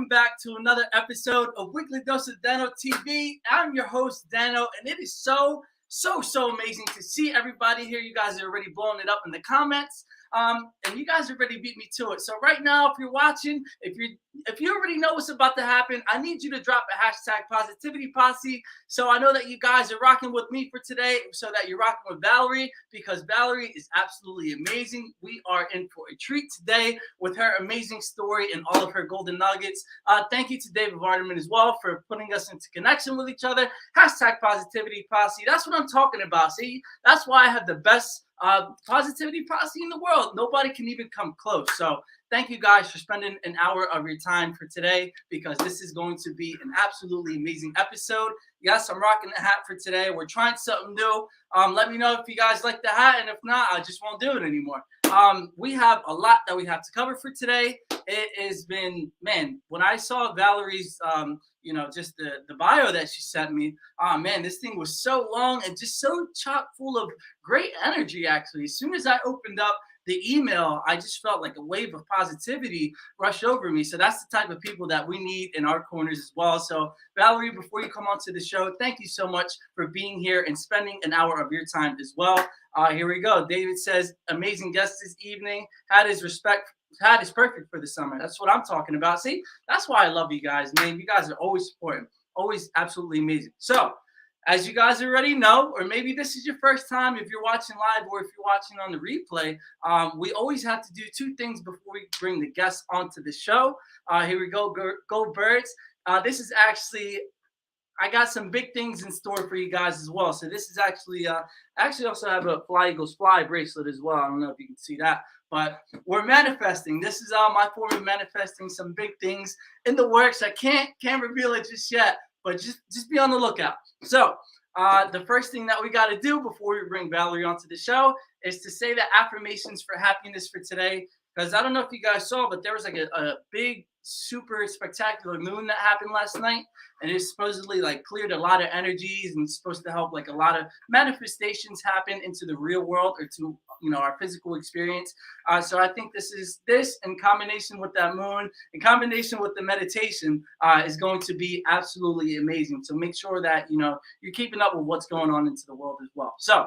back to another episode of Weekly Dose of Dano TV. I'm your host, Dano, and it is so amazing to see everybody here. You guys are already blowing it up in the comments, and you guys already beat me to it. So right now, if you're watching, if you already know what's about to happen, I need you to drop a hashtag Positivity Posse. So I know that you guys are rocking with me for today, so that you're rocking with Valerie, because Valerie is absolutely amazing. We are in for a treat today with her amazing story and all of her golden nuggets. Thank you to David Vardaman as well for putting us into connection with each other. Hashtag Positivity Posse. That's what I'm talking about. See, that's why I have the best positivity posse in the world. Nobody can even come close. So thank you guys for spending an hour of your time for today, because this is going to be an absolutely amazing episode. Yes, I'm rocking the hat for today. We're trying something new. Let me know if you guys like the hat, and if not, I just won't do it anymore. We have a lot that we have to cover for today. It has been, man, when I saw Valerie's just the bio that she sent me, man, this thing was so long and just so chock full of great energy. Actually, as soon as I opened up the email, I just felt like a wave of positivity rush over me. So that's the type of people that we need in our corners as well. So Valerie, before you come onto the show, thank you so much for being here and spending an hour of your time as well. Here we go. David says, amazing guest this evening. Hat is perfect for the summer. That's what I'm talking about. See, that's why I love you guys, man. You guys are always supporting, always absolutely amazing. So as you guys already know, or maybe this is your first time if you're watching live or if you're watching on the replay, we always have to do two things before we bring the guests onto the show. Here we go. Go Birds. This is actually, I got some big things in store for you guys as well. So this is actually, I actually also have a Fly Eagles Fly bracelet as well. I don't know if you can see that, but we're manifesting. This is my form of manifesting some big things in the works. I can't reveal it just yet, but just be on the lookout. So the first thing that we got to do before we bring Valerie onto the show is to say the affirmations for happiness for today. Because I don't know if you guys saw, but there was like a big, super spectacular moon that happened last night. And it supposedly like cleared a lot of energies and it's supposed to help like a lot of manifestations happen into the real world or to, our physical experience. So I think this in combination with that moon, in combination with the meditation, is going to be absolutely amazing. So make sure that, you're keeping up with what's going on into the world as well. So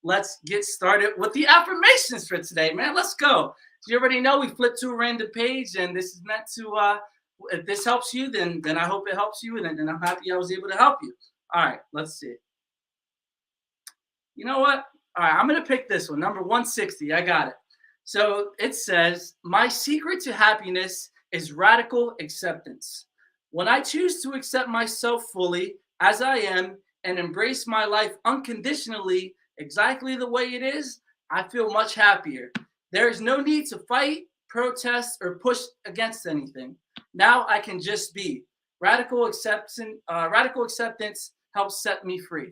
let's get started with the affirmations for today, man. Let's go. So you already know we flipped to a random page, and this is meant to, if this helps you, then I hope it helps you, and I'm happy I was able to help you. All right, let's see. You know what? All right, I'm going to pick this one, number 160. I got it. So it says, my secret to happiness is radical acceptance. When I choose to accept myself fully as I am and embrace my life unconditionally, exactly the way it is, I feel much happier. There is no need to fight, protest, or push against anything. Now I can just be. Radical acceptance helps set me free.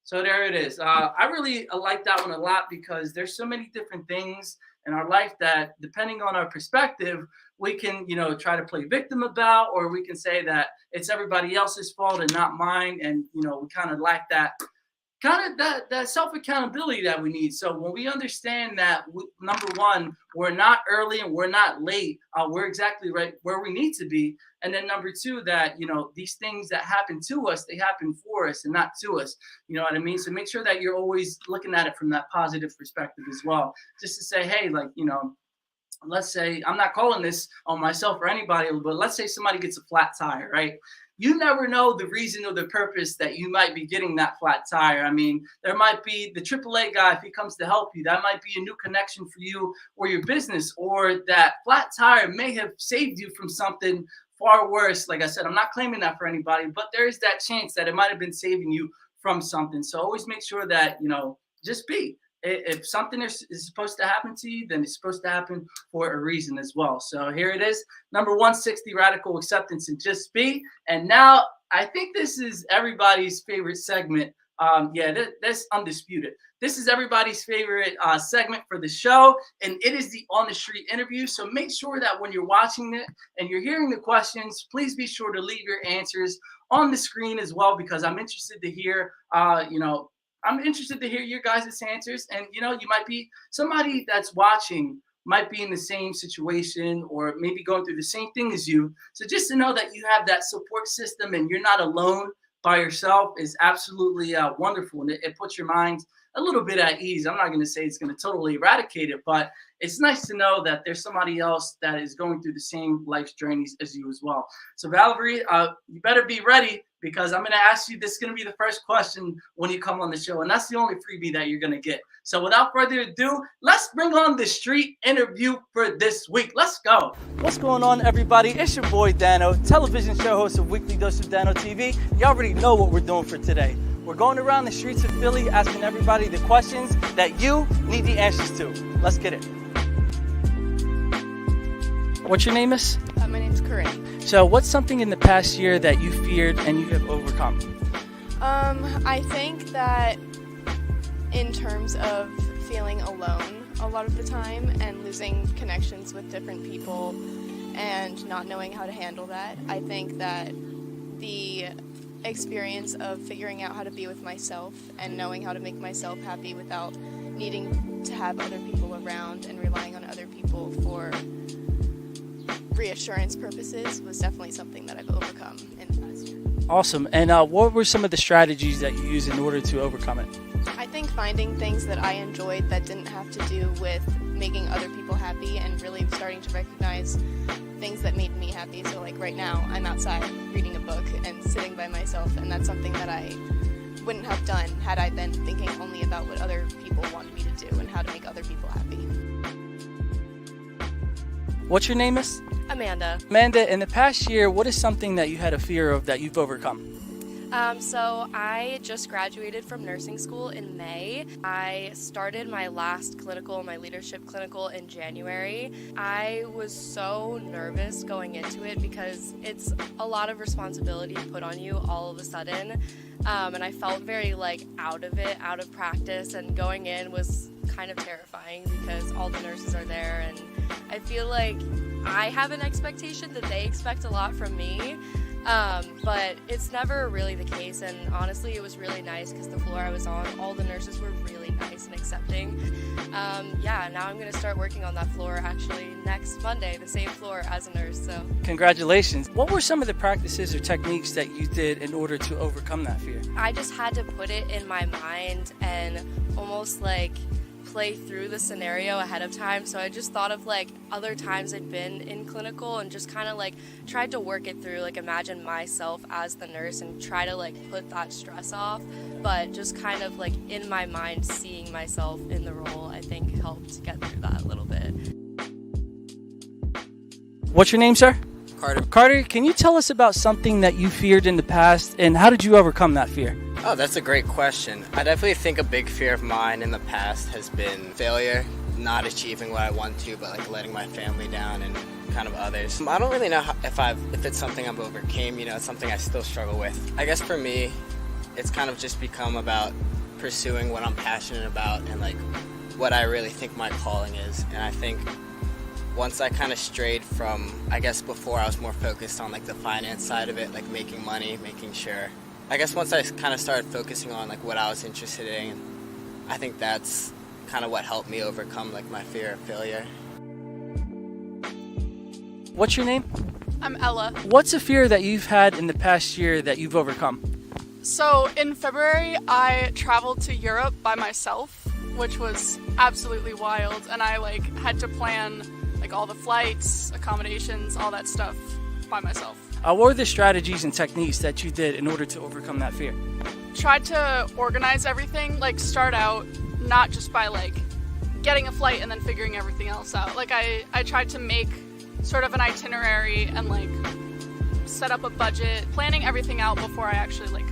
So there it is. I really like that one a lot because there's so many different things in our life that, depending on our perspective, we can, try to play victim about, or we can say that it's everybody else's fault and not mine. And, we kind of lack that self-accountability that we need. So when we understand that, number one, we're not early and we're not late, we're exactly right where we need to be. And then number two, that, these things that happen to us, they happen for us and not to us. You know what I mean? So make sure that you're always looking at it from that positive perspective as well. Just to say, hey, like, let's say, I'm not calling this on myself or anybody, but let's say somebody gets a flat tire, right? You never know the reason or the purpose that you might be getting that flat tire. I mean, there might be the AAA guy, if he comes to help you, that might be a new connection for you or your business, or that flat tire may have saved you from something far worse. Like I said, I'm not claiming that for anybody, but there is that chance that it might have been saving you from something. So always make sure that, just be. If something is supposed to happen to you, then it's supposed to happen for a reason as well. So here it is, number 160, radical acceptance and just be. And now I think this is everybody's favorite segment. That's undisputed. This is everybody's favorite segment for the show, and it is the On the Street interview. So make sure that when you're watching it and you're hearing the questions, please be sure to leave your answers on the screen as well, because I'm interested to hear, I'm interested to hear your guys' answers. And, you might be somebody that's watching might be in the same situation or maybe going through the same thing as you. So just to know that you have that support system and you're not alone by yourself is absolutely wonderful. And it puts your mind a little bit at ease. I'm not going to say it's going to totally eradicate it, but it's nice to know that there's somebody else that is going through the same life's journeys as you as well. So Valerie, you better be ready because I'm going to ask you, this is going to be the first question when you come on the show. And that's the only freebie that you're going to get. So without further ado, let's bring on the street interview for this week. Let's go. What's going on, everybody? It's your boy, Dano, television show host of Weekly Dose of Dano TV. You already know what we're doing for today. We're going around the streets of Philly asking everybody the questions that you need the answers to. Let's get it. What's your name, miss? My name's Corinne. So what's something in the past year that you feared and you have overcome? I think that in terms of feeling alone a lot of the time and losing connections with different people and not knowing how to handle that, I think that the experience of figuring out how to be with myself and knowing how to make myself happy without needing to have other people around and relying on other people for reassurance purposes was definitely something that I've overcome in the past year. Awesome. And what were some of the strategies that you used in order to overcome it? I think finding things that I enjoyed that didn't have to do with making other people happy and really starting to recognize things that made me happy. So like right now, I'm outside reading a book and sitting by myself, and that's something that I wouldn't have done had I been thinking only about what other people wanted me to do and how to make other people happy. What's your name, miss? Amanda. Amanda, in the past year, what is something that you had a fear of that you've overcome? So I just graduated from nursing school in May. I started my last clinical, my leadership clinical, in January. I was so nervous going into it because it's a lot of responsibility put on you all of a sudden. And I felt very out of it, out of practice, and going in was kind of terrifying because all the nurses are there and I feel like I have an expectation that they expect a lot from me. But it's never really the case, and honestly it was really nice because the floor I was on, all the nurses were really nice and accepting. Now I'm going to start working on that floor actually next Monday, the same floor as a nurse. So congratulations. What were some of the practices or techniques that you did in order to overcome that fear? I just had to put it in my mind and almost play through the scenario ahead of time. So I just thought of other times I'd been in clinical and just kind of tried to work it through, imagine myself as the nurse and try to put that stress off, but just kind of in my mind seeing myself in the role, I think helped get through that a little bit. What's your name, sir? Carter. Carter, can you tell us about something that you feared in the past and how did you overcome that fear? Oh, that's a great question. I definitely think a big fear of mine in the past has been failure, not achieving what I want to, but letting my family down and kind of others. I don't really know if it's something I've overcame. It's something I still struggle with. I guess for me, it's kind of just become about pursuing what I'm passionate about and what I really think my calling is. And I think once I kind of strayed from, I guess before I was more focused on the finance side of it, making money, making sure. I guess once I kind of started focusing on what I was interested in, I think that's kind of what helped me overcome my fear of failure. What's your name? I'm Ella. What's a fear that you've had in the past year that you've overcome? So in February, I traveled to Europe by myself, which was absolutely wild, and I had to plan all the flights, accommodations, all that stuff by myself. What were the strategies and techniques that you did in order to overcome that fear? Tried to organize everything, start out not just by getting a flight and then figuring everything else out. I tried to make sort of an itinerary and set up a budget, planning everything out before I actually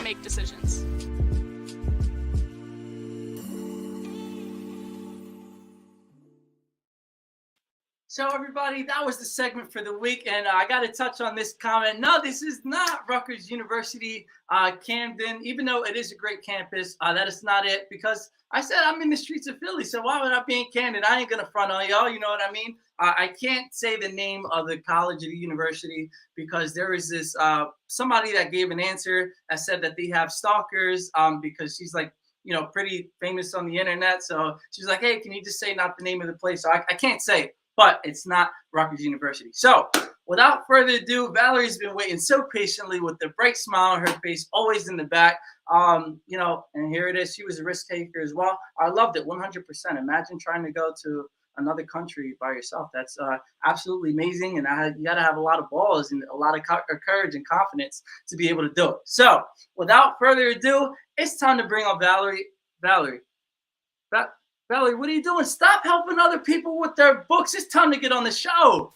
make decisions. So everybody, that was the segment for the week, and I got to touch on this comment. No, this is not Rutgers University, Camden, even though it is a great campus. That is not it, because I said I'm in the streets of Philly, so why would I be in Camden? I ain't going to front on y'all, you know what I mean? I can't say the name of the college or the university because there is this somebody that gave an answer that said that they have stalkers because she's pretty famous on the internet. So she was like, hey, can you just say not the name of the place? So I can't say it, but it's not Rutgers University. So without further ado, Valerie's been waiting so patiently with the bright smile on her face, always in the back. And here it is. She was a risk taker as well. I loved it 100%. Imagine trying to go to another country by yourself. That's absolutely amazing. And you got to have a lot of balls and a lot of courage and confidence to be able to do it. So without further ado, it's time to bring on Valerie. Valerie, what are you doing? Stop helping other people with their books. It's time to get on the show.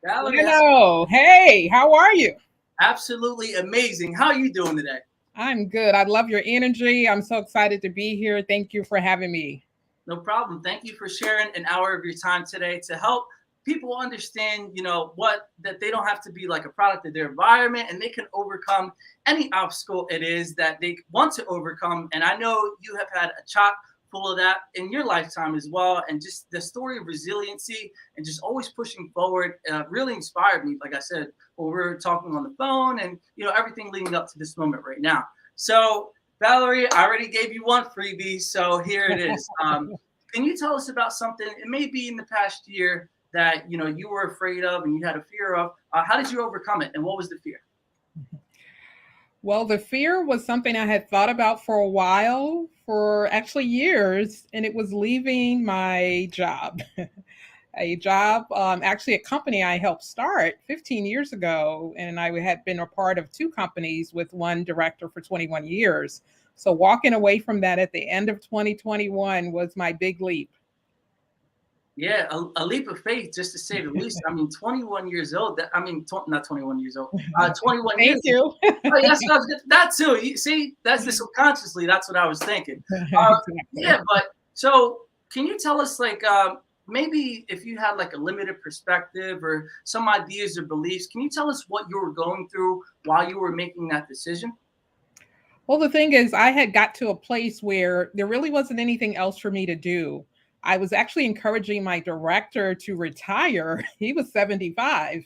Valerie, hello. Hey, how are you? Absolutely amazing. How are you doing today? I'm good. I love your energy. I'm so excited to be here. Thank you for having me. No problem. Thank you for sharing an hour of your time today to help people understand, that they don't have to be like a product of their environment, and they can overcome any obstacle it is that they want to overcome. And I know you have had a chock full of that in your lifetime as well. And just the story of resiliency and just always pushing forward really inspired me. Like I said, when we were talking on the phone and, everything leading up to this moment right now. So Valerie, I already gave you one freebie. So here it is. Can you tell us about something? It may be in the past year that, you were afraid of and you had a fear of. How did you overcome it? And what was the fear? Well, the fear was something I had thought about for a while, for actually years, and it was leaving my job. Actually a company I helped start 15 years ago, and I had been a part of two companies with one director for 21 years. So walking away from that at the end of 2021 was my big leap. Yeah, a leap of faith, just to say the least. I mean, 21 years old. Not 21 years old. 21 Thank years. you. Oh, yes, that too. You see, that's the subconsciously. That's what I was thinking. Yeah, but so can you tell us, maybe if you had like a limited perspective or some ideas or beliefs, can you tell us what you were going through while you were making that decision? Well, the thing is, I had got to a place where there really wasn't anything else for me to do. I was actually encouraging my director to retire. He was 75.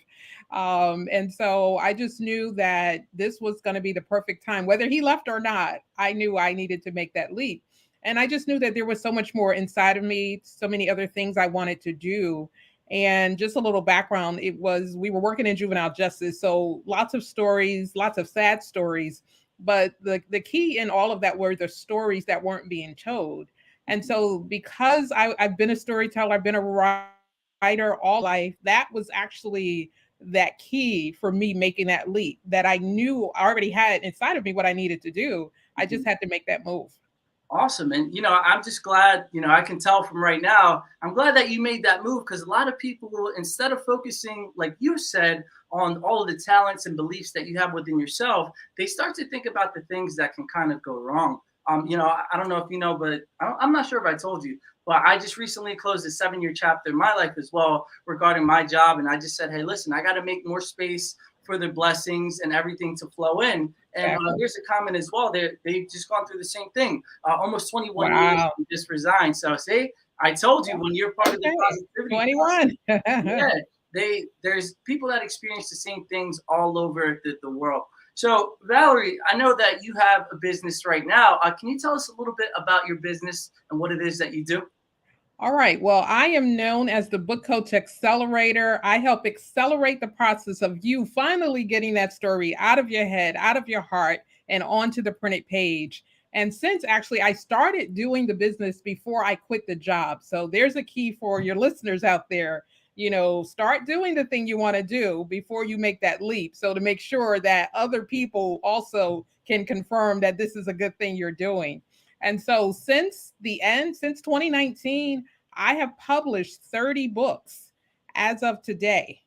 And so I just knew that this was going to be the perfect time. Whether he left or not, I knew I needed to make that leap. And I just knew that there was so much more inside of me, so many other things I wanted to do. And just a little background, we were working in juvenile justice. So lots of stories, lots of sad stories. But the key in all of that were the stories that weren't being told. And so because I've been a storyteller, I've been a writer all life, that was actually that key for me making that leap, that I knew I already had inside of me what I needed to do. I just had to make that move. Awesome. And, I'm just glad, I can tell from right now, I'm glad that you made that move, because a lot of people, instead of focusing, like you said, on all of the talents and beliefs that you have within yourself, they start to think about the things that can kind of go wrong. I don't know if you know, but I'm not sure if I told you, but I just recently closed a 7-year chapter in my life as well regarding my job. And I just said, hey, listen, I got to make more space for the blessings and everything to flow in. And here's a comment as well. They've just gone through the same thing. Almost 21 years and just resigned. So see, I told you, when you're part of the positivity 21. Yeah, there's people that experience the same things all over the world. So Valerie, I know that you have a business right now. Can you tell us a little bit about your business and what it is that you do? All right. Well, I am known as the Book Coach Accelerator. I help accelerate the process of you finally getting that story out of your head, out of your heart, and onto the printed page. And since actually I started doing the business before I quit the job. So there's a key for your listeners out there. Start doing the thing you want to do before you make that leap. So to make sure that other people also can confirm that this is a good thing you're doing. And so since 2019, I have published 30 books as of today.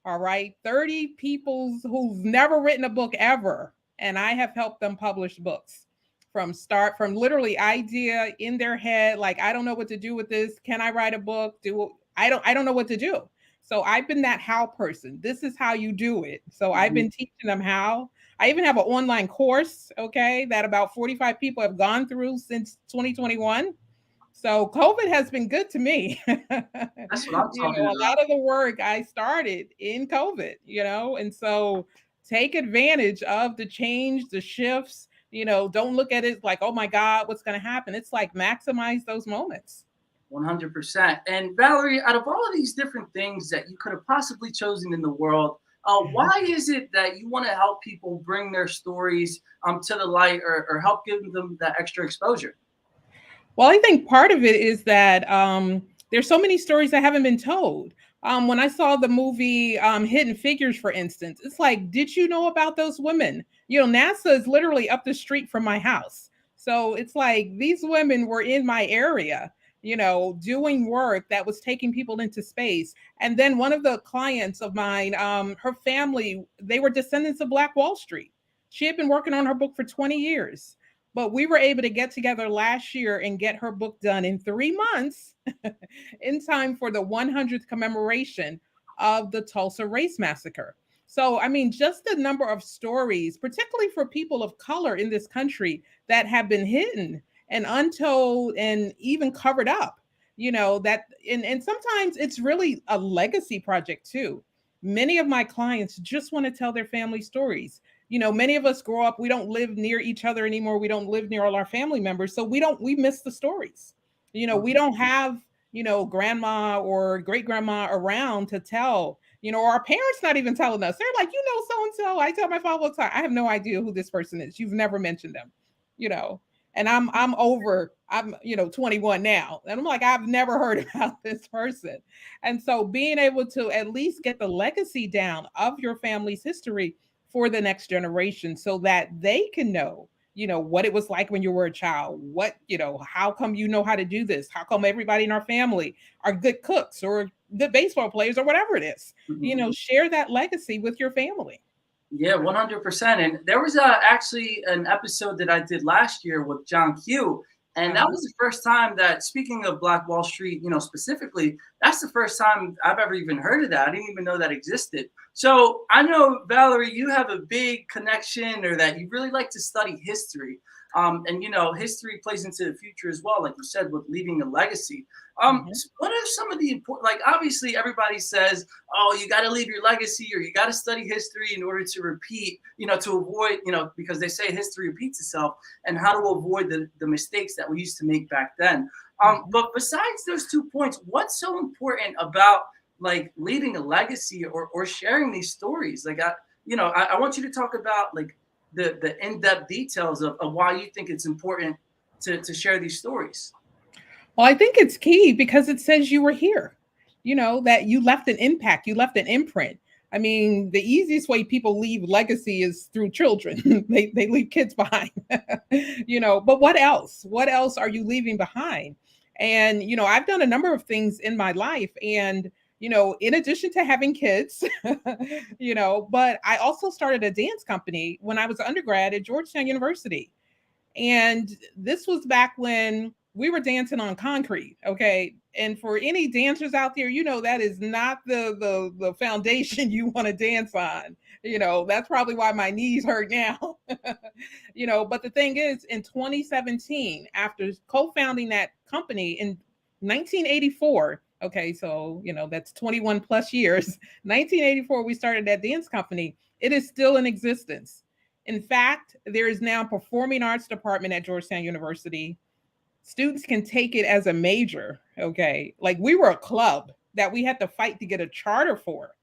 All right. 30 people who've never written a book ever. And I have helped them publish books from literally idea in their head. Like, I don't know what to do with this. Can I write a book? I don't know what to do. So I've been that how person. This is how you do it. So I've been teaching them how. I even have an online course, that about 45 people have gone through since 2021. So COVID has been good to me. That's what I'm talking A about. lot of the work I started in COVID, and so take advantage of the change, the shifts. Don't look at it like, oh my God, what's going to happen? It's like maximize those moments. 100%. And Valerie, out of all of these different things that you could have possibly chosen in the world, why is it that you want to help people bring their stories to the light, or help give them that extra exposure? Well, I think part of it is that there's so many stories that haven't been told. When I saw the movie Hidden Figures, for instance, it's like, did you know about those women? NASA is literally up the street from my house. So it's like these women were in my area, doing work that was taking people into space. And then one of the clients of mine, her family, they were descendants of Black Wall Street. She had been working on her book for 20 years. But we were able to get together last year and get her book done in 3 months in time for the 100th commemoration of the Tulsa Race Massacre. So, I mean, just the number of stories, particularly for people of color in this country, that have been hidden and untold and even covered up, and sometimes it's really a legacy project too. Many of my clients just want to tell their family stories. Many of us grow up, we don't live near each other anymore. We don't live near all our family members. So we miss the stories. We don't have, grandma or great grandma around to tell, or our parents not even telling us. They're like, so-and-so. I tell my father all the time, I have no idea who this person is. You've never mentioned them, and I'm 21 now. And I'm like, I've never heard about this person. And so being able to at least get the legacy down of your family's history for the next generation so that they can know, what it was like when you were a child. How come you know how to do this? How come everybody in our family are good cooks or good baseball players or whatever it is? Mm-hmm. Share that legacy with your family. Yeah, 100%. And there was actually an episode that I did last year with John Q. And that was the first time that, speaking of Black Wall Street, specifically, that's the first time I've ever even heard of that. I didn't even know that existed. So I know, Valerie, you have a big connection, or that you really like to study history. And, history plays into the future as well, like you said, with leaving a legacy. So what are some of the important, like, obviously everybody says, oh, you got to leave your legacy, or you got to study history in order to repeat, to avoid, because they say history repeats itself, and how to avoid the mistakes that we used to make back then. But besides those 2 points, what's so important about, like, leaving a legacy or sharing these stories? Like, I want you to talk about, like, the in-depth details of why you think it's important to share these stories. Well, I think it's key because it says you were here, that you left an impact, you left an imprint. I mean, the easiest way people leave legacy is through children. they leave kids behind, but what else? What else are you leaving behind? And, I've done a number of things in my life, and, in addition to having kids, but I also started a dance company when I was an undergrad at Georgetown University. And this was back when we were dancing on concrete. Okay. And for any dancers out there, that is not the foundation you want to dance on. That's probably why my knees hurt now. But the thing is, in 2017, after co-founding that company in 1984, okay, so, that's 21 plus years, 1984, we started that dance company. It is still in existence. In fact, there is now a performing arts department at Georgetown University. Students can take it as a major, okay? Like, we were a club that we had to fight to get a charter for,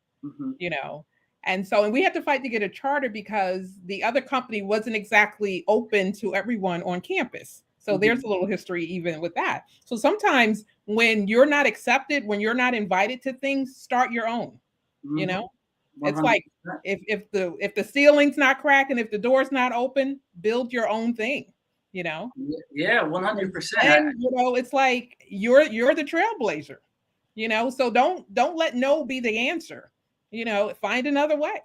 And we had to fight to get a charter because the other company wasn't exactly open to everyone on campus. So there's a little history even with that. So sometimes when you're not accepted, when you're not invited to things, start your own, 100%. It's like, if the ceiling's not cracking, if the door's not open, build your own thing, Yeah, 100%. And it's like you're the trailblazer, so don't let no be the answer. Find another way.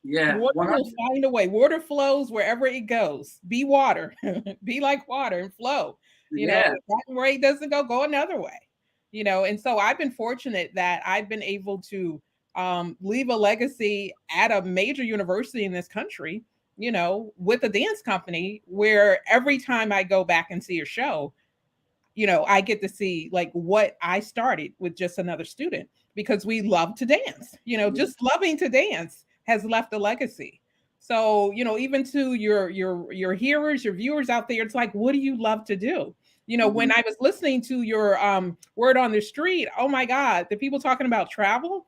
Yeah, water will find a way. Water flows wherever it goes. Be water. Be like water and flow. If that way doesn't go another way. And so I've been fortunate that I've been able to leave a legacy at a major university in this country, with a dance company, where every time I go back and see a show, I get to see like what I started with just another student because we love to dance. Just loving to dance has left a legacy. So, even to your hearers, your viewers out there, it's like, what do you love to do? When I was listening to your word on the street, oh my God, the people talking about travel,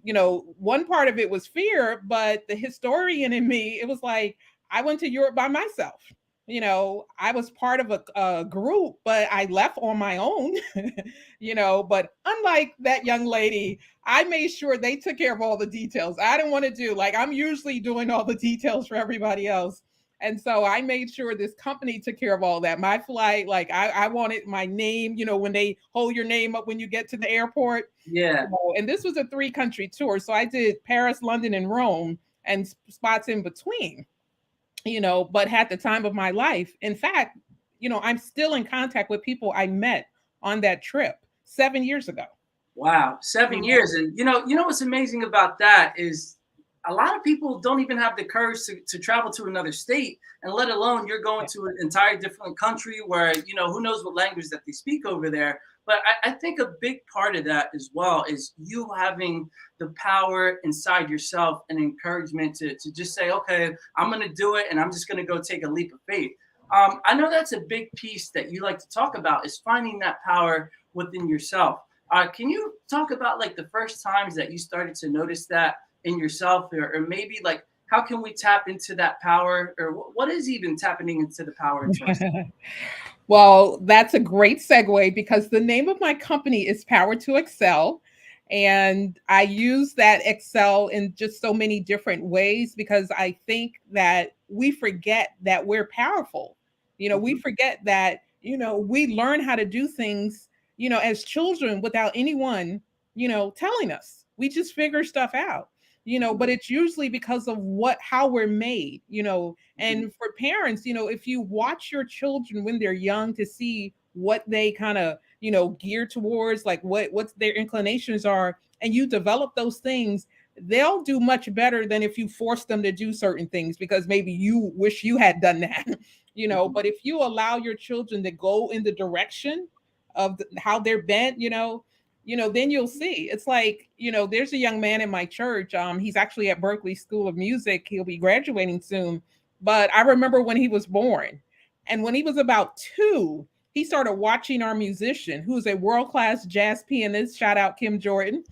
one part of it was fear, but the historian in me, it was like, I went to Europe by myself. I was part of a group, but I left on my own, but unlike that young lady, I made sure they took care of all the details. I didn't want to do like, I'm usually doing all the details for everybody else. And so I made sure this company took care of all that. My flight, like I wanted my name, when they hold your name up when you get to the airport. Yeah. And this was a 3-country tour. So I did Paris, London, and Rome and spots in between, but had the time of my life. In fact, I'm still in contact with people I met on that trip 7 years ago. Wow, 7 years. And what's amazing about that is a lot of people don't even have the courage to travel to another state, and let alone you're going to an entire different country where, who knows what language that they speak over there. But I think a big part of that as well is you having the power inside yourself and encouragement to just say, okay, I'm going to do it and I'm just going to go take a leap of faith. I know that's a big piece that you like to talk about, is finding that power within yourself. Can you talk about like the first times that you started to notice that in yourself, or maybe like how can we tap into that power, or what is even tapping into the power in trust? Well, that's a great segue because the name of my company is Power to Excel. And I use that Excel in just so many different ways because I think that we forget that we're powerful. We forget that, we learn how to do things, as children without anyone, telling us. We just figure stuff out. But it's usually because of how we're made, and for parents, if you watch your children when they're young to see what they kind of, gear towards, like what their inclinations are, and you develop those things, they'll do much better than if you force them to do certain things because maybe you wish you had done that, but if you allow your children to go in the direction of how they're bent, then you'll see. It's like, there's a young man in my church. He's actually at Berkeley School of Music. He'll be graduating soon. But I remember when he was born. And when he was about 2, he started watching our musician, who's a world-class jazz pianist. Shout out Kim Jordan.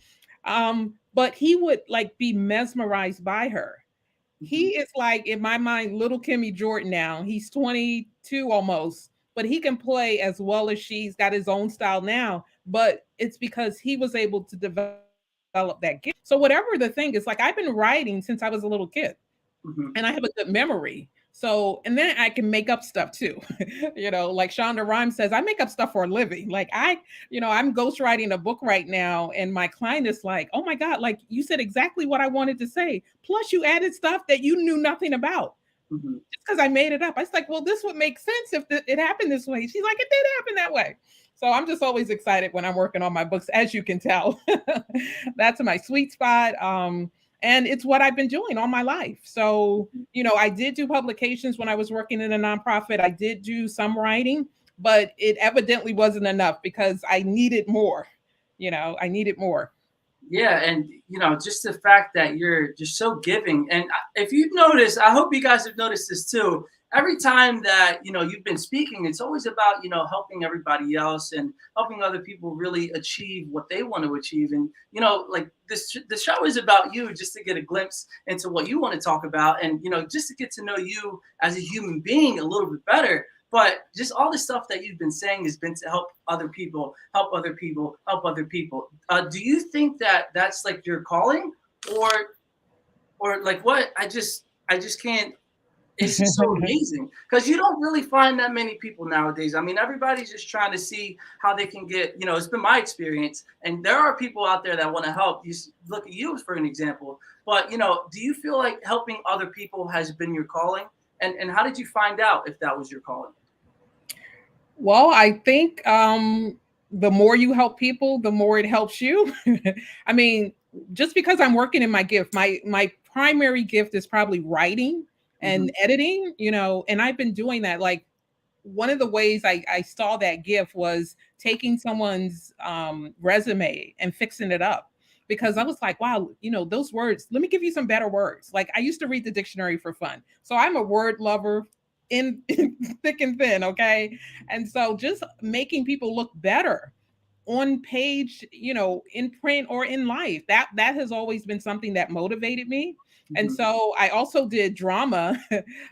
But he would like be mesmerized by her. He is like, in my mind, little Kimmy Jordan now. He's 22 almost, but he can play as well as she's got his own style now. But it's because he was able to develop that gift. So whatever the thing is, like I've been writing since I was a little kid, and I have a good memory. So, and then I can make up stuff too. Like Shonda Rhimes says, I make up stuff for a living. Like I'm ghostwriting a book right now, and my client is like, oh my God, like you said exactly what I wanted to say. Plus you added stuff that you knew nothing about. Just because I made it up. I was like, well, this would make sense if it happened this way. She's like, it did happen that way. So I'm just always excited when I'm working on my books, as you can tell. That's my sweet spot. And it's what I've been doing all my life. So, I did do publications when I was working in a nonprofit. I did do some writing, but it evidently wasn't enough because I needed more. I needed more. Yeah, and just the fact that you're just so giving. And if you've noticed, I hope you guys have noticed this too. Every time that you've been speaking, it's always about helping everybody else and helping other people really achieve what they want to achieve. And like the show is about you, just to get a glimpse into what you want to talk about, and just to get to know you as a human being a little bit better. But just all the stuff that you've been saying has been to help other people, help other people, help other people. Do you think that that's like your calling, or like what? I just can't. It's just so amazing because you don't really find that many people nowadays. I mean, everybody's just trying to see how they can get, it's been my experience. And there are people out there that want to help. You look at you for an example. But, do you feel like helping other people has been your calling? And how did you find out if that was your calling? Well, I think the more you help people, the more it helps you. I mean, just because I'm working in my gift, my primary gift is probably writing and editing, and I've been doing that. Like one of the ways I saw that gift was taking someone's resume and fixing it up. Because I was like, wow, those words, let me give you some better words. Like, I used to read the dictionary for fun. So I'm a word lover in thick and thin, okay? And so just making people look better on page, in print or in life, that has always been something that motivated me. And so I also did drama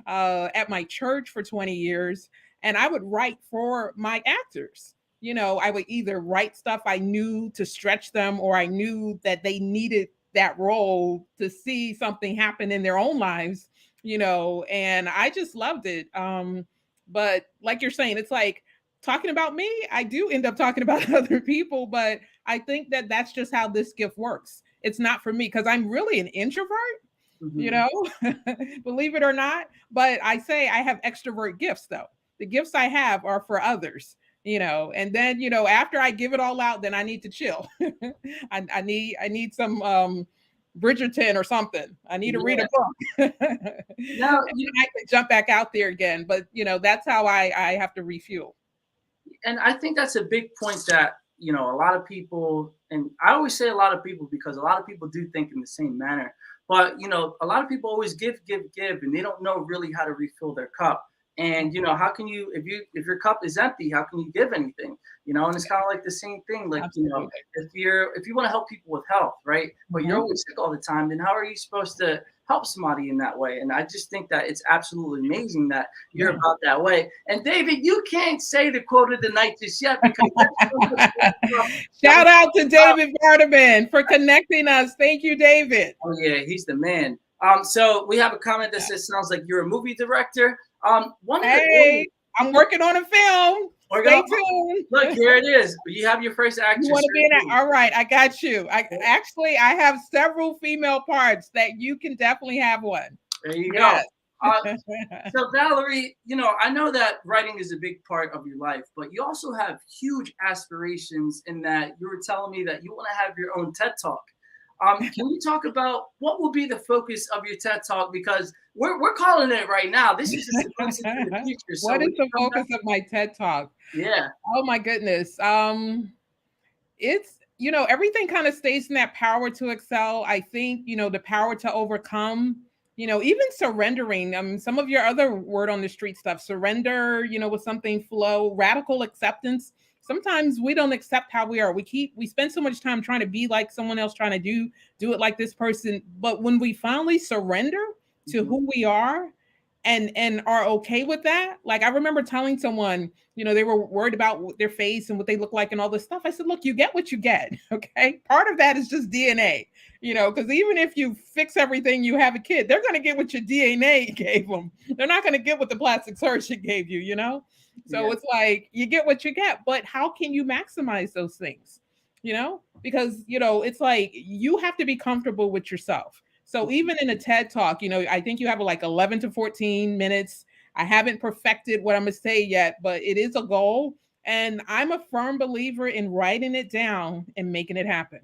at my church for 20 years, and I would write for my actors. I would either write stuff I knew to stretch them, or I knew that they needed that role to see something happen in their own lives, and I just loved it. But like you're saying, it's like talking about me, I do end up talking about other people, but I think that that's just how this gift works. It's not for me because I'm really an introvert, believe it or not. But I say I have extrovert gifts, though. The gifts I have are for others. And then, after I give it all out, then I need to chill. I need some Bridgerton or something. I need to read a book. Now, I can jump back out there again. But, that's how I have to refuel. And I think that's a big point that, a lot of people, and I always say a lot of people because a lot of people do think in the same manner. But, a lot of people always give, and they don't know really how to refill their cup. And, how can you, if your cup is empty, how can you give anything? And it's kind of like the same thing. Like, Absolutely. if you want to help people with health, right? But you're always sick all the time, then how are you supposed to help somebody in that way? And I just think that it's absolutely amazing that you're about that way. And David, you can't say the quote of the night just yet because shout out to David Vardaman for connecting us. Thank you, David. Oh yeah, he's the man. So we have a comment that says, sounds like you're a movie director. Hey, I'm working on a film. Stay tuned. Look, here it is. You have your first actress. You want to be in it? All right, I got you. I have several female parts that you can definitely have one. There you go. So Valerie, I know that writing is a big part of your life, but you also have huge aspirations in that you were telling me that you want to have your own TED Talk. Can you talk about what will be the focus of your TED Talk? Because we're calling it right now. This is just a glimpse into the future. So what is the focus of my TED Talk? Yeah. Oh my goodness. It's, everything kind of stays in that power to excel. I think, the power to overcome, even surrendering. Some of your other word on the street stuff, surrender, with something flow, radical acceptance. Sometimes we don't accept how we are. We spend so much time trying to be like someone else, trying to do it like this person. But when we finally surrender to who we are and are okay with that, like I remember telling someone, they were worried about their face and what they look like and all this stuff. I said, look, you get what you get. Okay. Part of that is just DNA, because even if you fix everything, you have a kid, they're going to get what your DNA gave them. They're not going to get what the plastic surgeon gave you, So It's like you get what you get, but how can you maximize those things? Because, it's like you have to be comfortable with yourself. So even in a TED Talk, I think you have like 11 to 14 minutes. I haven't perfected what I'm going to say yet, but it is a goal. And I'm a firm believer in writing it down and making it happen.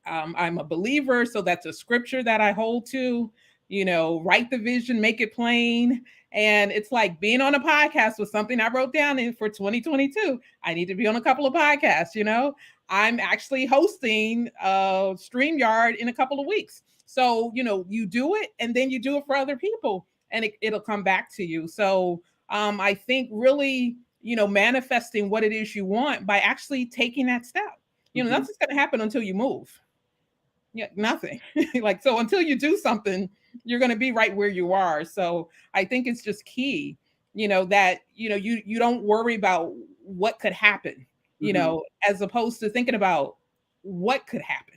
I'm a believer. So that's a scripture that I hold to, write the vision, make it plain. And it's like being on a podcast was something I wrote down in for 2022. I need to be on a couple of podcasts, I'm actually hosting StreamYard in a couple of weeks. So, you do it and then you do it for other people and it'll come back to you. So I think really, manifesting what it is you want by actually taking that step. Nothing's going to happen until you move. Yeah, nothing. So until you do something, you're going to be right where you are. So I think it's just key, that, you don't worry about what could happen, as opposed to thinking about what could happen,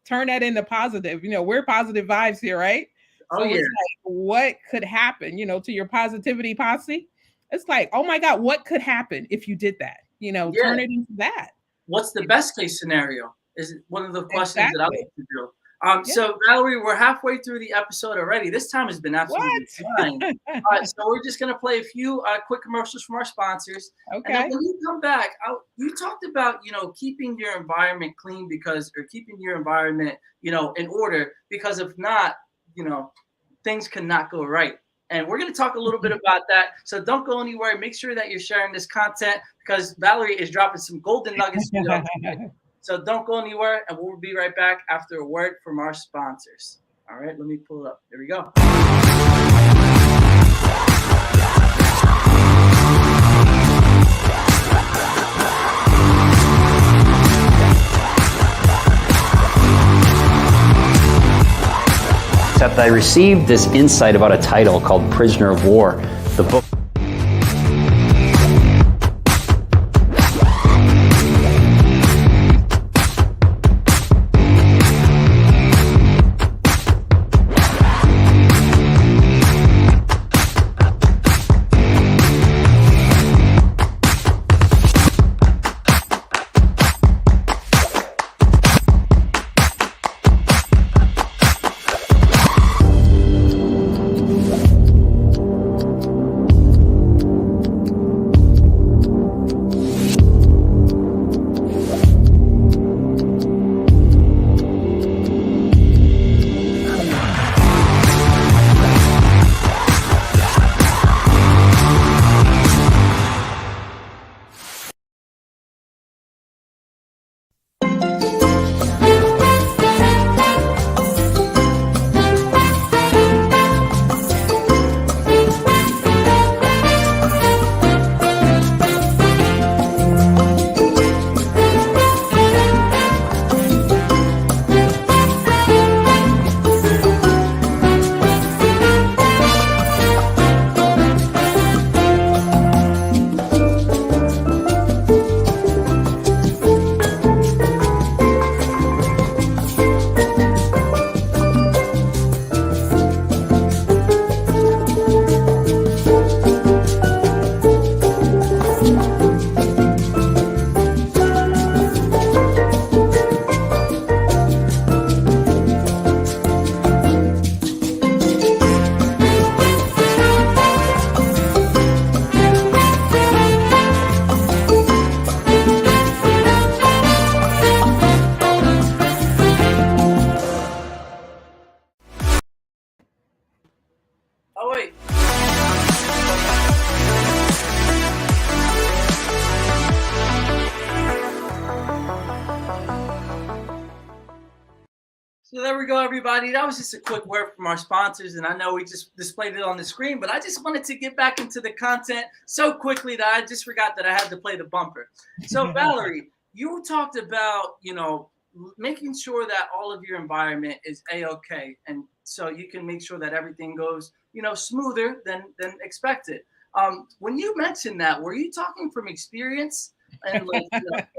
turn that into positive, we're positive vibes here, right? Oh, so yeah. It's like, what could happen, to your positivity posse? It's like, oh my God, what could happen if you did that? Turn it into that. What's the best case scenario? Is one of the questions that I like to do. Yeah. So Valerie, we're halfway through the episode already. This time has been absolutely flying. So we're just going to play a few quick commercials from our sponsors. Okay. And then when you come back, you talked about, keeping your environment clean or keeping your environment, in order, because if not, things cannot go right. And we're going to talk a little bit about that. So don't go anywhere. Make sure that you're sharing this content because Valerie is dropping some golden nuggets. So don't go anywhere. And we'll be right back after a word from our sponsors. All right, let me pull it up. There we go. Except I received this insight about a title called Prisoner of War. The book. Oh, wait. So there we go, everybody. That was just a quick word from our sponsors. And I know we just displayed it on the screen, but I just wanted to get back into the content so quickly that I just forgot that I had to play the bumper. So Valerie, you talked about, making sure that all of your environment is A-okay. And so you can make sure that everything goes, smoother than expected. When you mentioned that, were you talking from experience and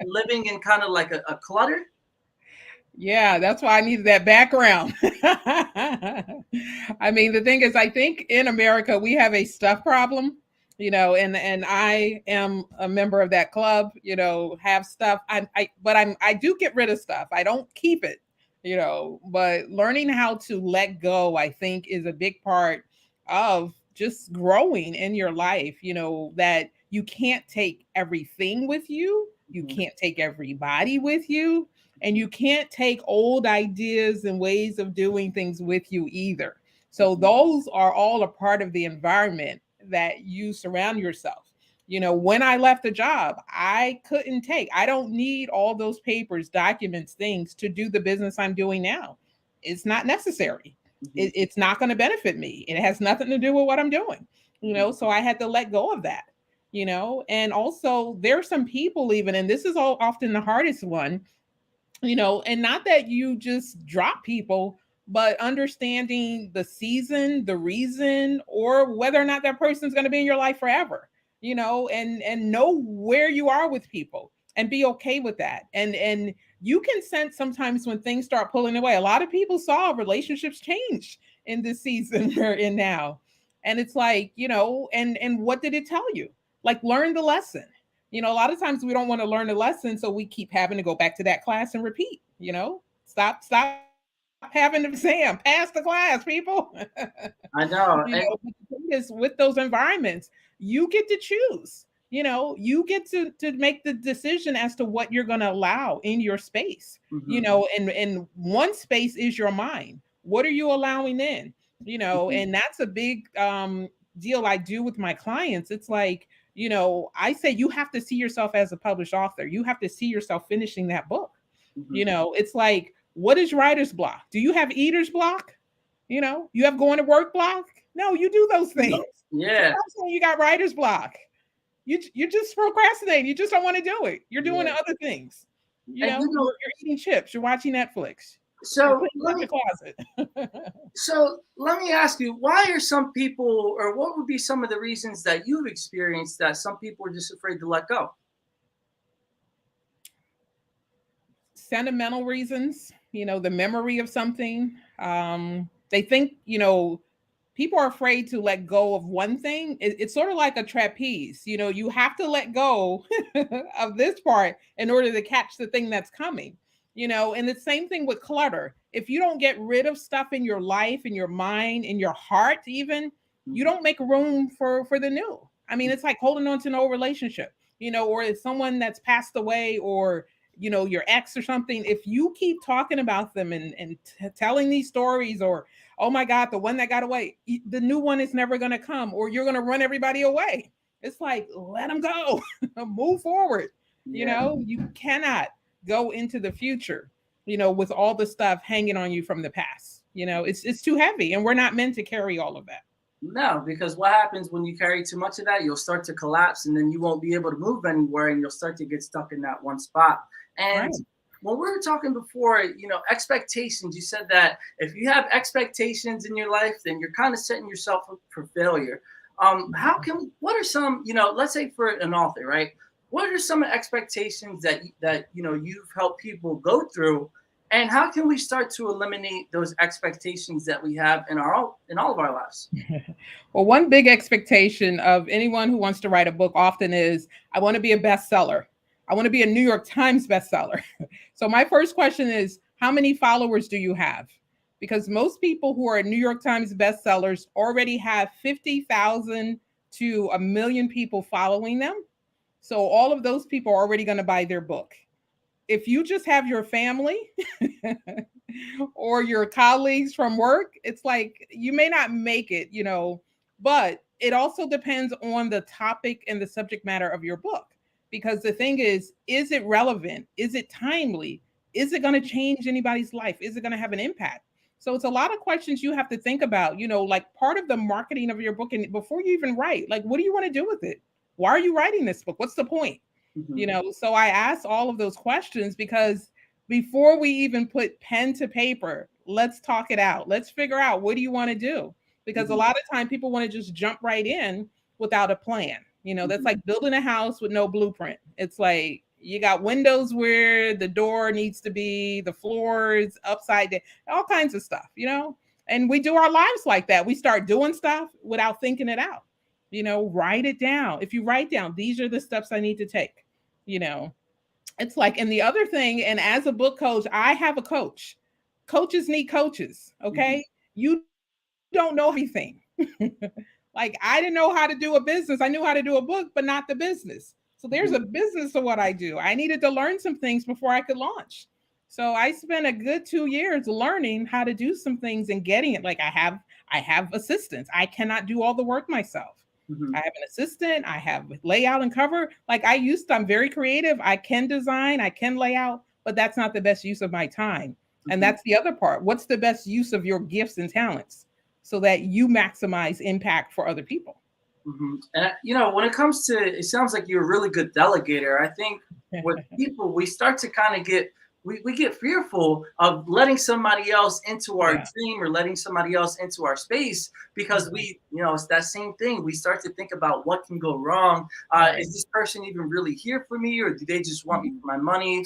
living in kind of like a clutter? Yeah, that's why I needed that background. I mean, the thing is, I think in America, we have a stuff problem, and I am a member of that club, have stuff. I do get rid of stuff. I don't keep it, but learning how to let go, I think, is a big part of just growing in your life, that you can't take everything with you. You can't take everybody with you. And you can't take old ideas and ways of doing things with you either. So those are all a part of the environment that you surround yourself. When I left the job, I don't need all those papers, documents, things to do the business I'm doing now. It's not necessary. It's not going to benefit me. It has nothing to do with what I'm doing, so I had to let go of that, and also there's some people even, and this is all often the hardest one, and not that you just drop people, but understanding the season, the reason, or whether or not that person's going to be in your life forever, and know where you are with people and be okay with that. And you can sense sometimes when things start pulling away. A lot of people saw relationships change in this season we're in now. And it's like, and what did it tell you? Like, learn the lesson. A lot of times we don't want to learn the lesson, so we keep having to go back to that class and repeat, stop having the exam, pass the class, people. I know. But the thing is, with those environments, you get to choose, you get to make the decision as to what you're going to allow in your space, and one space is your mind. What are you allowing in? you know, and that's a big deal I do with my clients. It's like, you know, I say you have to see yourself as a published author. You have to see yourself finishing that book. You know, it's like, what is writer's block? Do you have eater's block? You know, you have going to work block? No, you do those things. Yeah. So you got writer's block. You're just procrastinating. You just don't want to do it. You're doing other things. You know, you're eating chips. You're watching Netflix. So let me closet. So let me ask you, why are some people, or what would be some of the reasons that you've experienced that some people are just afraid to let go? Sentimental reasons, you know, the memory of something. They think, you know, people are afraid to let go of one thing. It's sort of like a trapeze. You know, you have to let go of this part in order to catch the thing that's coming. You know, and the same thing with clutter. If you don't get rid of stuff in your life, in your mind, in your heart, even, you don't make room for the new. I mean, it's like holding on to an old relationship, you know, or it's someone that's passed away, or, you know, your ex or something. If you keep talking about them and telling these stories, or, oh my God, the one that got away, the new one is never going to come, or you're going to run everybody away. It's like, let them go, move forward. You know, you cannot go into the future, you know, with all the stuff hanging on you from the past. You know, it's too heavy, and we're not meant to carry all of that. No, because what happens when you carry too much of that, you'll start to collapse, and then you won't be able to move anywhere, and you'll start to get stuck in that one spot. And when we were talking before, you know, expectations, you said that if you have expectations in your life, then you're kind of setting yourself up for failure. What are some, you know, let's say for an author, right? What are some expectations that you know you've helped people go through, and how can we start to eliminate those expectations that we have in all of our lives? Well, one big expectation of anyone who wants to write a book often is, I want to be a bestseller. I want to be a New York Times bestseller. So my first question is, how many followers do you have? Because most people who are New York Times bestsellers already have 50,000 to 1 million people following them. So all of those people are already going to buy their book. If you just have your family or your colleagues from work, it's like you may not make it, you know, but it also depends on the topic and the subject matter of your book. Because the thing is it relevant? Is it timely? Is it going to change anybody's life? Is it going to have an impact? So it's a lot of questions you have to think about, you know, like part of the marketing of your book, and before you even write, like, what do you want to do with it? Why are you writing this book? What's the point? You know, so I ask all of those questions because before we even put pen to paper, let's talk it out. Let's figure out, what do you want to do? Because a lot of time people want to just jump right in without a plan. You know, that's like building a house with no blueprint. It's like you got windows where the door needs to be, the floor is upside down, all kinds of stuff, you know, and we do our lives like that. We start doing stuff without thinking it out. You know, write it down. If you write down, these are the steps I need to take, you know, it's like, and the other thing, and as a book coach, I have a coach. Coaches need coaches. Okay. You don't know everything. Like, I didn't know how to do a business. I knew how to do a book, but not the business. So there's a business to what I do. I needed to learn some things before I could launch. So I spent a good 2 years learning how to do some things and getting it. Like, I have assistants. I cannot do all the work myself. I have an assistant. I have layout and cover. Like, I'm very creative. I can design, I can lay out, but that's not the best use of my time. And that's the other part. What's the best use of your gifts and talents so that you maximize impact for other people? And, you know, when it comes to, it sounds like you're a really good delegator. I think with people, we start to kind of we get fearful of letting somebody else into our dream, or letting somebody else into our space, because we, you know, it's that same thing. We start to think about what can go wrong. Is this person even really here for me, or do they just want me for my money?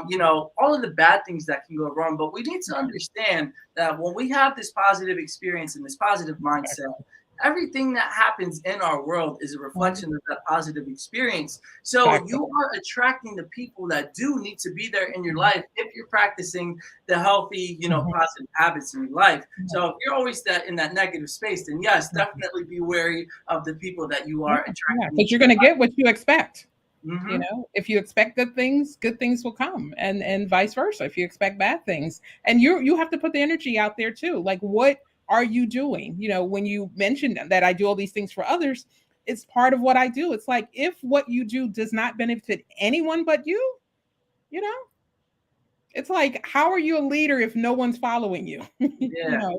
You know, all of the bad things that can go wrong. But we need to understand that when we have this positive experience and this positive mindset, everything that happens in our world is a reflection of that positive experience. So you are attracting the people that do need to be there in your life if you're practicing the healthy, you know, positive habits in your life. So if you're always in that negative space, then yes, definitely be wary of the people that you are attracting. Because you're going to get what you expect. You know, if you expect good things will come, and vice versa. If you expect bad things, and you have to put the energy out there too. Like, what are you doing? When you mentioned that I do all these things for others, it's part of what I do. It's like, if what you do does not benefit anyone but you, you know, it's like, how are you a leader if no one's following you? Yeah.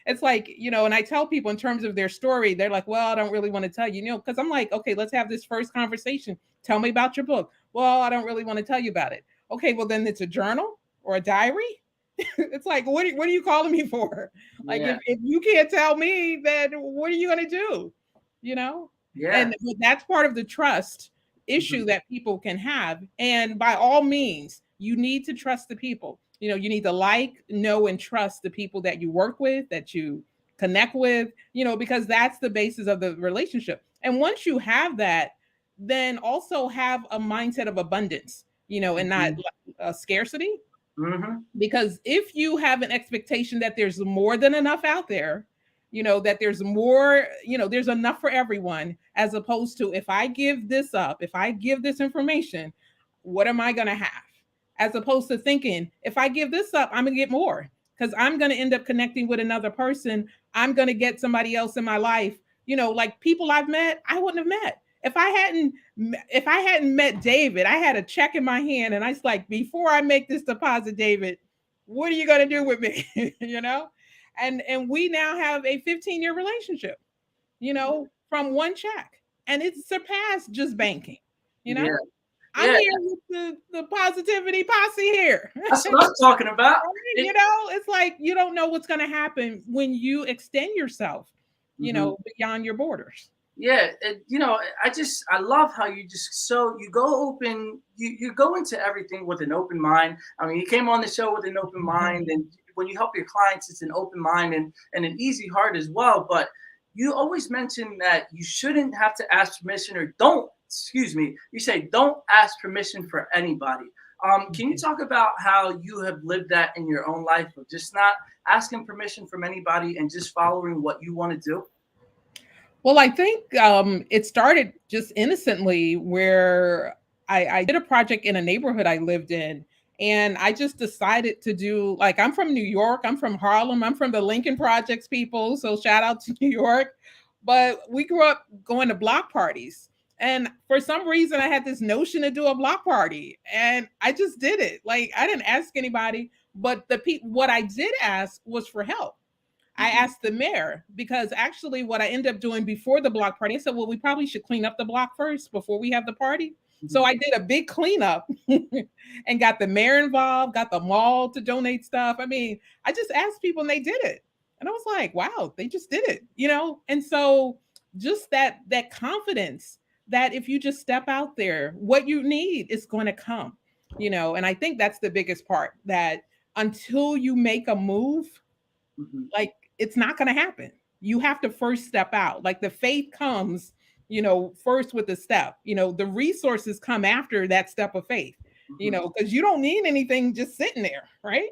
It's like, and I tell people in terms of their story, they're like, well, I don't really want to tell you, because I'm like, okay, let's have this first conversation. Tell me about your book. Well, I don't really want to tell you about it. Okay, well, then it's a journal or a diary. It's like, what are you calling me for? Like, Yeah. if you can't tell me, then what are you going to do? Yeah. And that's part of the trust issue that people can have. And by all means, you need to trust the people. You need to know, and trust the people that you work with, that you connect with, because that's the basis of the relationship. And once you have that, then also have a mindset of abundance, and not scarcity. Because if you have an expectation that there's more than enough out there, that there's more, there's enough for everyone, as opposed to, if I give this up, if I give this information, what am I going to have? As opposed to thinking, if I give this up, I'm going to get more, because I'm going to end up connecting with another person. I'm going to get somebody else in my life, like people I've met, I wouldn't have met. If I hadn't met David, I had a check in my hand, and I was like, before I make this deposit, David, what are you going to do with me? And we now have a 15-year relationship, from one check, and it's surpassed just banking. Yeah. I'm here with the positivity posse here. That's what I'm talking about. It's like, you don't know what's going to happen when you extend yourself, beyond your borders. Yeah, I love how you you go open, you go into everything with an open mind. I mean, you came on the show with an open mind, and when you help your clients, it's an open mind and an easy heart as well. But you always mention that you shouldn't have to ask permission, or you say don't ask permission for anybody. Can you talk about how you have lived that in your own life, of just not asking permission from anybody and just following what you want to do? Well, I think it started just innocently, where I did a project in a neighborhood I lived in, and I just decided to do, like, I'm from New York, I'm from Harlem, I'm from the Lincoln Projects people, so shout out to New York. But we grew up going to block parties. And for some reason, I had this notion to do a block party, and I just did it. Like, I didn't ask anybody, but what I did ask was for help. I asked the mayor, because actually what I ended up doing before the block party, I said, well, we probably should clean up the block first before we have the party. So I did a big cleanup and got the mayor involved, got the mall to donate stuff. I mean, I just asked people and they did it. And I was like, wow, they just did it, And so just that confidence that if you just step out there, what you need is going to come, And I think that's the biggest part, that until you make a move, like, it's not going to happen. You have to first step out. Like, the faith comes, first with the step. The resources come after that step of faith, because you don't need anything just sitting there, right?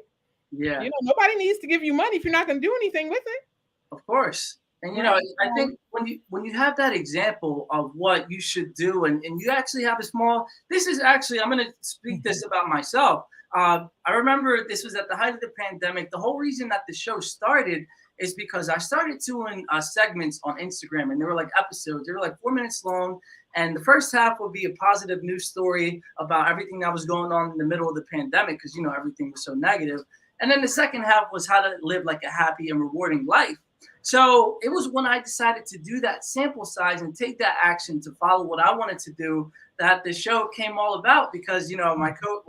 Yeah. Nobody needs to give you money if you're not going to do anything with it. Of course. And I think when you have that example of what you should do, and you actually have I'm going to speak this about myself. I remember this was at the height of the pandemic. The whole reason that the show started is because I started doing segments on Instagram, and they were like episodes. They were like 4 minutes long. And the first half would be a positive news story about everything that was going on in the middle of the pandemic, because, everything was so negative. And then the second half was how to live like a happy and rewarding life. So it was when I decided to do that sample size and take that action to follow what I wanted to do, that the show came all about. Because, my coach,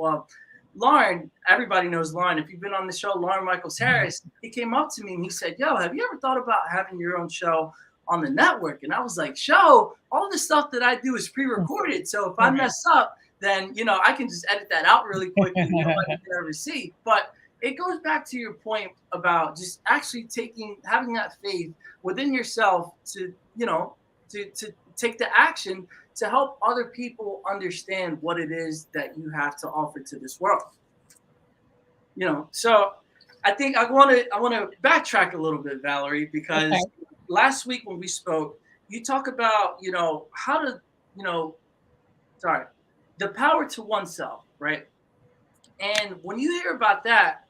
Lauren, everybody knows Lauren. If you've been on the show, Lauren Michaels Harris, he came up to me and he said, yo, have you ever thought about having your own show on the network? And I was like, all the stuff that I do is pre-recorded. So if I mess up, then, I can just edit that out really quickly. Nobody can ever see. But it goes back to your point about just actually having that faith within yourself to take the action to help other people understand what it is that you have to offer to this world. So I think I want to backtrack a little bit, Valerie, because last week when we spoke, you talk about, how to, the power to oneself, right? And when you hear about that,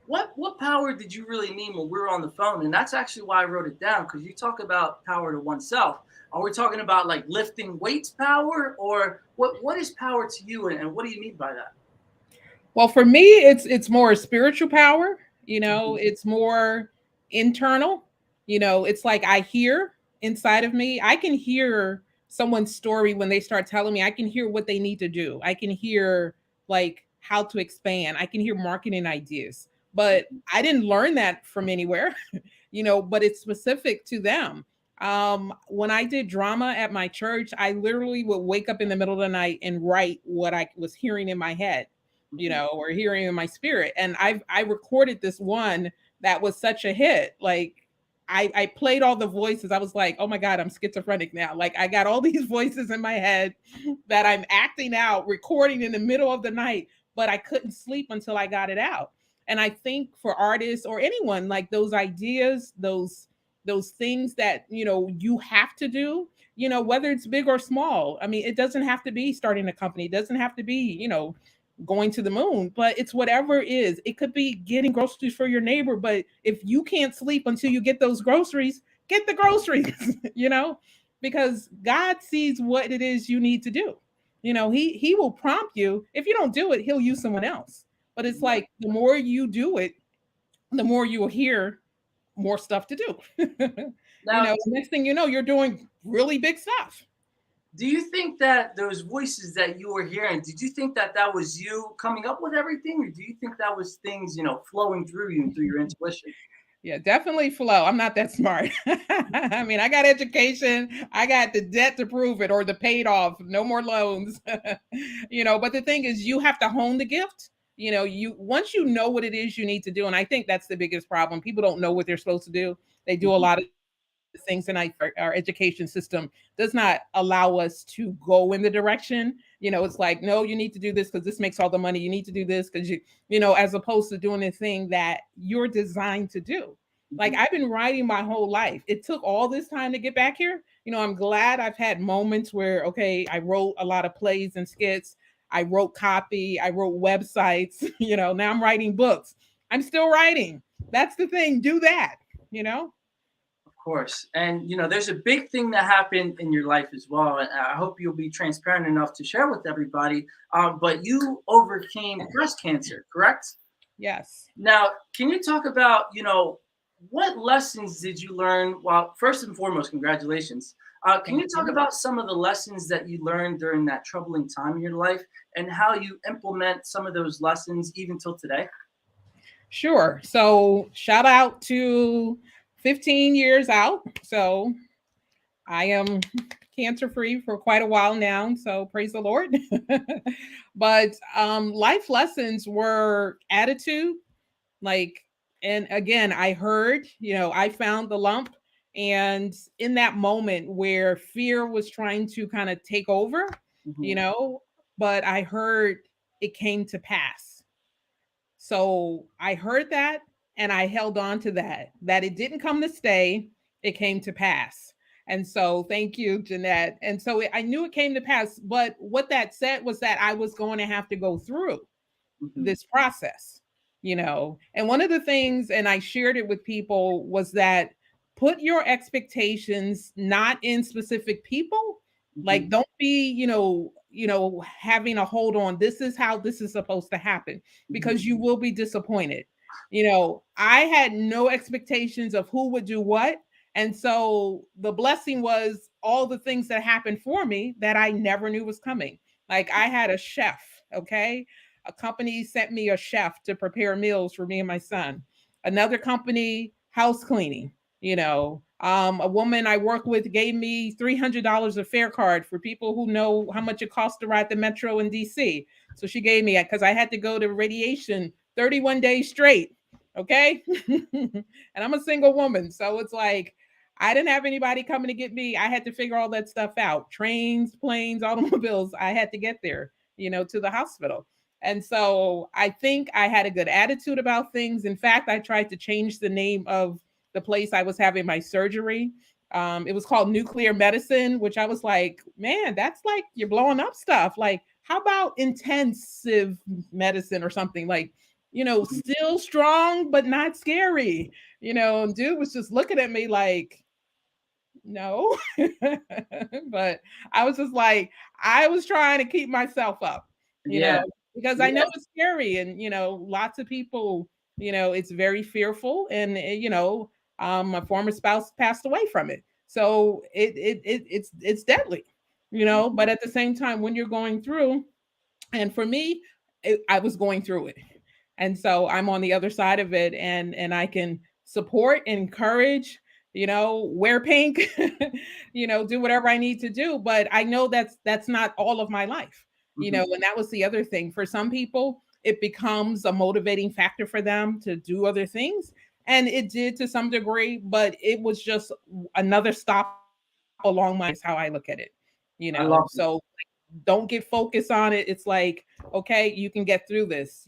what power did you really mean when we were on the phone? And that's actually why I wrote it down, because you talk about power to oneself. Are we talking about like lifting weights power, or what is power to you, and what do you mean by that? Well, for me, it's more spiritual power. It's more internal. It's like I hear inside of me. I can hear someone's story when they start telling me. I can hear what they need to do. I can hear like how to expand. I can hear marketing ideas. But I didn't learn that from anywhere, but it's specific to them. When I did drama at my church, I literally would wake up in the middle of the night and write what I was hearing in my head, or hearing in my spirit. And I recorded this one that was such a hit. Like I played all the voices. I was like, oh my God, I'm schizophrenic now. Like I got all these voices in my head that I'm acting out, recording in the middle of the night, but I couldn't sleep until I got it out. And I think for artists or anyone, like those ideas, those things that, you have to do, whether it's big or small. I mean, it doesn't have to be starting a company. It doesn't have to be, going to the moon, but it's whatever it is. It could be getting groceries for your neighbor, but if you can't sleep until you get those groceries, get the groceries, because God sees what it is you need to do. He will prompt you. If you don't do it, he'll use someone else. But it's like the more you do it, the more you will hear more stuff to do. Now, Next thing you know, you're doing really big stuff. do you think that those voices that you were hearing, did you think that that was you coming up with everything, or do you think that was things, flowing through you and through your intuition? Yeah, definitely flow. I'm not that smart. I mean, I got education. I got the debt to prove it, or the paid off. No more loans. But the thing is, you have to hone the gift. You once you know what it is you need to do, and I think that's the biggest problem. People don't know what they're supposed to do. They do a lot of things, and our education system does not allow us to go in the direction. It's like, no, you need to do this because this makes all the money. You need to do this because as opposed to doing the thing that you're designed to do. Like I've been writing my whole life. It took all this time to get back here. I'm glad I've had moments where, okay, I wrote a lot of plays and skits. I wrote copy. I wrote websites. Now I'm writing books. I'm still writing. That's the thing. Do that. Of course. And, there's a big thing that happened in your life as well. And I hope you'll be transparent enough to share with everybody. But you overcame breast cancer, correct? Yes. Now, can you talk about, what lessons did you learn? Well, first and foremost, congratulations. Can you talk about some of the lessons that you learned during that troubling time in your life and how you implement some of those lessons even till today? Sure. So shout out to 15 years out. So I am cancer free for quite a while now. So praise the Lord. But life lessons were attitude. And again, I heard, I found the lump. And in that moment where fear was trying to kind of take over, but I heard it came to pass. So I heard that and I held on to that it didn't come to stay, it came to pass. And so thank you, Jeanette. And so I knew it came to pass, but what that said was that I was going to have to go through this process, and one of the things, and I shared it with people, was that put your expectations not in specific people. Like, don't be, having a hold on, this is how this is supposed to happen, because you will be disappointed. I had no expectations of who would do what. And so the blessing was all the things that happened for me that I never knew was coming. Like I had a chef, okay? A company sent me a chef to prepare meals for me and my son. Another company, house cleaning. A woman I work with gave me $300 a fare card for people who know how much it costs to ride the metro in DC. So she gave me it because I had to go to radiation 31 days straight. Okay. And I'm a single woman. So it's like, I didn't have anybody coming to get me. I had to figure all that stuff out. Trains, planes, automobiles. I had to get there, to the hospital. And so I think I had a good attitude about things. In fact, I tried to change the name of the place I was having my surgery. It was called nuclear medicine, which I was like, man, that's like you're blowing up stuff. Like, how about intensive medicine or something? Like, still strong, but not scary. And dude was just looking at me like, no. But I was just like, I was trying to keep myself up, Yeah. because I know it's scary. And, lots of people, it's very fearful. And, my former spouse passed away from it. So it's deadly, but at the same time, when you're going through, and for me, I was going through it. And so I'm on the other side of it, and I can support, encourage, wear pink, do whatever I need to do. But I know that's not all of my life, and that was the other thing. For some people, it becomes a motivating factor for them to do other things. And it did to some degree, but it was just another stop along my, is how I look at it, I love it. so don't get focused on it. It's like, okay, you can get through this.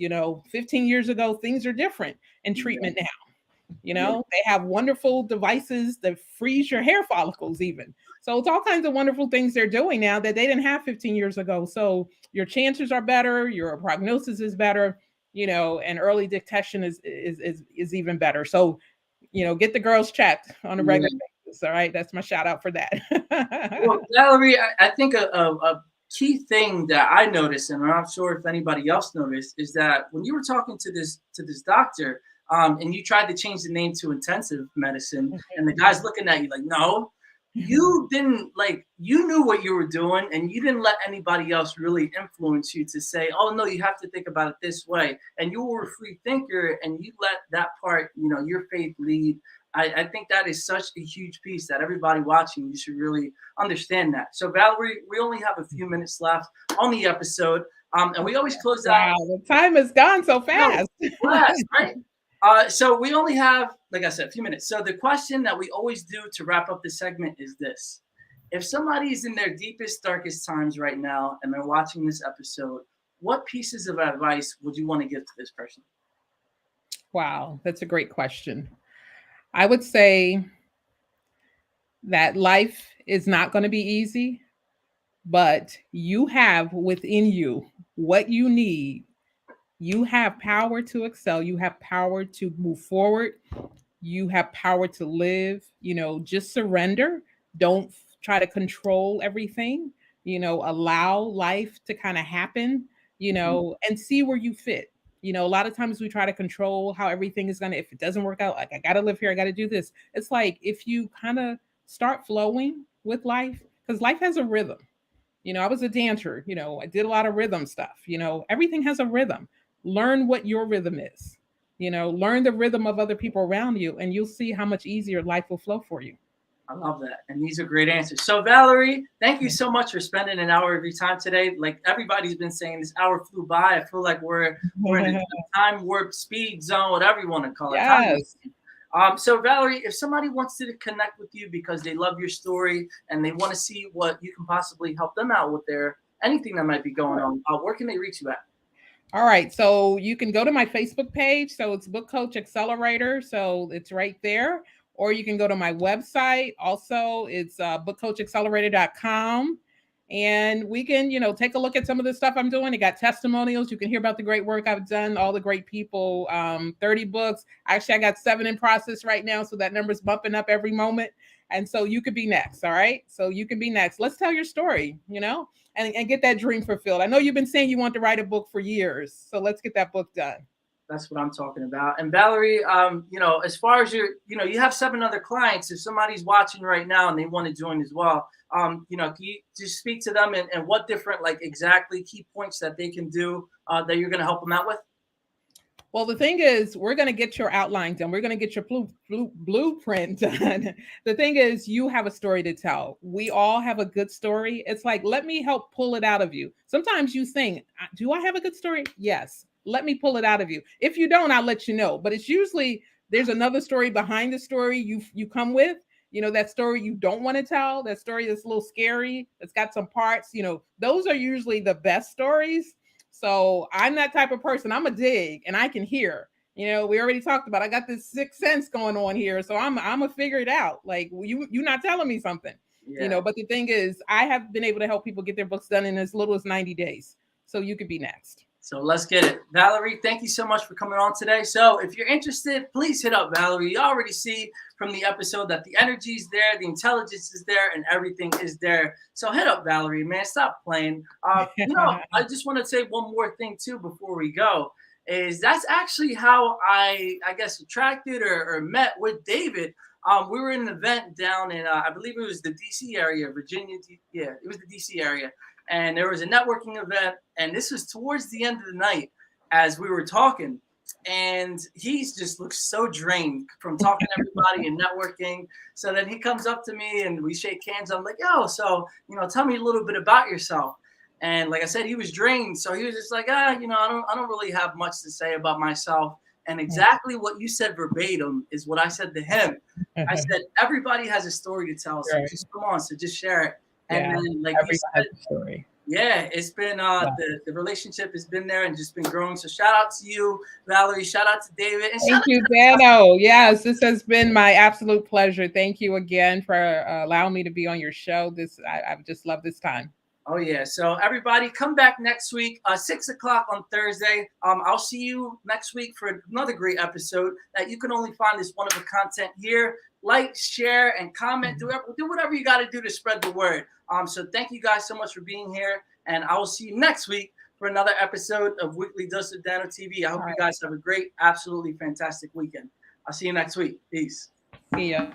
15 years ago, things are different in treatment now. They have wonderful devices that freeze your hair follicles even. So it's all kinds of wonderful things they're doing now that they didn't have 15 years ago. So your chances are better, your prognosis is better, and early detection is even better. So, get the girls checked on a regular basis. All right. That's my shout out for that. Well, Valerie, I think a key thing that I noticed, and I'm not sure if anybody else noticed, is that when you were talking to this doctor, and you tried to change the name to intensive medicine, and the guy's looking at you like, no, you didn't, like, you knew what you were doing, and you didn't let anybody else really influence you to say, oh no, you have to think about it this way. And you were a free thinker, and you let that part, your faith lead. I think that is such a huge piece that everybody watching, you should really understand that. So Valerie, we only have a few minutes left on the episode. And we always close out. Wow, the time has gone so fast. Fast, right? So we only have, like I said, a few minutes. So the question that we always do to wrap up this segment is this. If somebody's in their deepest, darkest times right now, and they're watching this episode, what pieces of advice would you want to give to this person? Wow, that's a great question. I would say that life is not going to be easy, but you have within you what you need. You have power to excel. You have power to move forward. You have power to live. Just surrender. Don't try to control everything. Allow life to kind of happen, and see where you fit. A lot of times we try to control how everything is if it doesn't work out, like I got to live here, I got to do this. It's like, if you kind of start flowing with life, because life has a rhythm. I was a dancer, I did a lot of rhythm stuff. Everything has a rhythm. Learn what your rhythm is, learn the rhythm of other people around you, and you'll see how much easier life will flow for you. I love that. And these are great answers. So Valerie, thank you so much for spending an hour of your time today. Like everybody's been saying, this hour flew by. I feel like we're in a time warp speed zone, whatever you want to call it. Yes. So Valerie, if somebody wants to connect with you because they love your story and they want to see what you can possibly help them out with anything that might be going on, where can they reach you at? All right. So you can go to my Facebook page. So it's Book Coach Accelerator. So it's right there. Or you can go to my website. Also, it's bookcoachaccelerator.com. And we can, take a look at some of the stuff I'm doing. I got testimonials. You can hear about the great work I've done, all the great people, 30 books. Actually, I got 7 in process right now. So that number's bumping up every moment. And so you could be next. All right. So you can be next. Let's tell your story, and get that dream fulfilled. I know you've been saying you want to write a book for years. So let's get that book done. That's what I'm talking about. And Valerie, as far as you have 7 other clients. If somebody's watching right now and they want to join as well, can you just speak to them and what different, exactly key points that they can do that you're going to help them out with? Well, the thing is, we're going to get your outline done. We're going to get your blueprint done. The thing is, you have a story to tell. We all have a good story. It's like, let me help pull it out of you. Sometimes you think, do I have a good story? Yes. Let me pull it out of you. If you don't, I'll let you know. But it's usually there's another story behind the story you come with. That story you don't want to tell, that story that's a little scary, that's got some parts, those are usually the best stories. So I'm that type of person. I'm a dig and I can hear. We already talked about, I got this sixth sense going on here. So I'm gonna figure it out. Like you're not telling me something, but the thing is, I have been able to help people get their books done in as little as 90 days. So you could be next. So let's get it. Valerie, thank you so much for coming on today. So if you're interested, please hit up Valerie. You already see from the episode that the energy is there, the intelligence is there, and everything is there. So hit up Valerie, man. Stop playing. I just want to say one more thing too before we go. Is that's actually how I guess attracted or met with David. We were in an event down in I believe it was the DC area, Virginia. Yeah, it was the DC area. And there was a networking event, and this was towards the end of the night as we were talking. And he just looks so drained from talking to everybody and networking. So then he comes up to me and we shake hands. I'm like, yo, so, tell me a little bit about yourself. And like I said, he was drained. So he was just like, I don't really have much to say about myself. And exactly what you said verbatim is what I said to him. I said, everybody has a story to tell. So just come on. So just share it. And then, like you said, story. Yeah, it's been the relationship has been there and just been growing. So shout out to you, Valerie. Shout out to David. And thank you, Dano. Yes, this has been my absolute pleasure. Thank you again for allowing me to be on your show. I've just loved this time. Oh yeah. So everybody, come back next week, 6:00 on Thursday. I'll see you next week for another great episode that you can only find this wonderful content here. Like, share, and comment. Do whatever you got to do to spread the word. So thank you guys so much for being here, and I will see you next week for another episode of Weekly Dose of Dano TV. I hope you guys have a great, absolutely fantastic weekend. I'll see you next week. Peace. See ya.